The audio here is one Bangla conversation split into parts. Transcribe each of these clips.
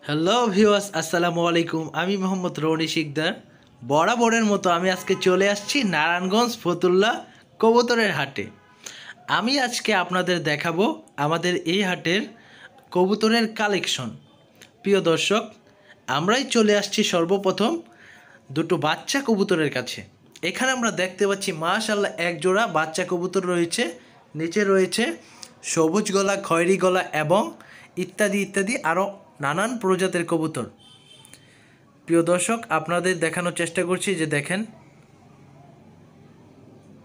হ্যালো ভিউয়ার্স, আসসালামু আলাইকুম। আমি মোহাম্মদ রনি শিকদার। বরাবরের মতো আমি আজকে চলে আসছি নারায়ণগঞ্জ ফতুল্লা কবুতরের হাটে। আমি আজকে আপনাদের দেখাবো আমাদের এই হাটের কবুতরের কালেকশন। প্রিয় দর্শক, আমরাই চলে আসছি সর্বপ্রথম দুটো বাচ্চা কবুতরের কাছে। এখানে আমরা দেখতে পাচ্ছি মাশাআল্লাহ এক জোড়া বাচ্চা কবুতর রয়েছে। নিচে রয়েছে সবুজ গলা, খয়েরি গলা এবং ইত্যাদি ইত্যাদি আরও নানান প্রজাতির কবুতর। প্রিয় দর্শক, আপনাদের দেখানোর চেষ্টা করছি যে দেখেন,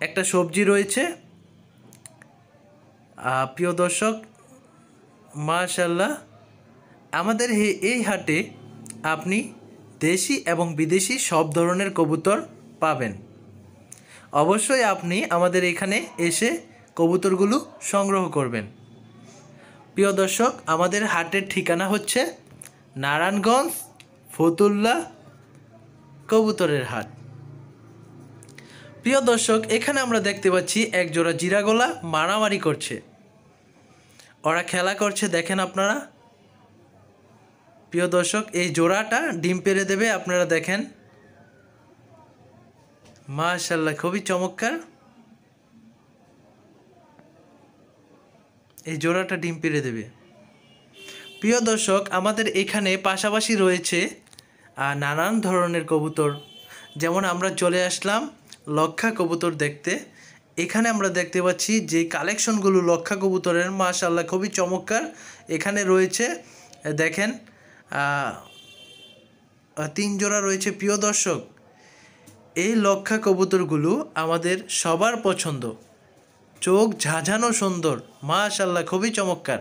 একটা সবজি রয়েছে। প্রিয় দর্শক, মাশাআল্লাহ, আমাদের এই হাটে আপনি দেশি এবং বিদেশি সব ধরনের কবুতর পাবেন। অবশ্যই আপনি আমাদের এখানে এসে কবুতরগুলো সংগ্রহ করবেন। প্রিয় দর্শক, আমাদের হাটের ঠিকানা হচ্ছে নারায়ণগঞ্জ ফতুল্লা কবুতরের হাট। প্রিয় দর্শক, এখানে আমরা দেখতে পাচ্ছি এক জোড়া জিরাগলা মারামারি করছে, ওরা খেলা করছে, দেখেন আপনারা। প্রিয় দর্শক, এই জোড়াটা ডিম পেড়ে দেবে, আপনারা দেখেন। মাশাআল্লাহ, খুবই চমৎকার। এই জোড়াটা ডিম পেড়ে দেবে। প্রিয় দর্শক, আমাদের এখানে পাশাপাশি রয়েছে নানান ধরনের কবুতর। যেমন আমরা চলে আসলাম লক্ষা কবুতর দেখতে। এখানে আমরা দেখতে পাচ্ছি যে কালেকশনগুলো লক্ষা কবুতরের, মাশাআল্লাহ, খুবই চমৎকার। এখানে রয়েছে দেখেন 3 জোড়া রয়েছে। প্রিয় দর্শক, এই লক্ষা কবুতরগুলো আমাদের সবার পছন্দ, চোখ ঝাঁঝানো সুন্দর, মাশাআল্লাহ, খুবই চমৎকার।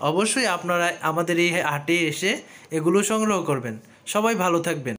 অবশ্যই আপনারা আমাদের এই হাটে এসে এগুলো সংগ্রহ করবেন। সবাই ভালো থাকবেন।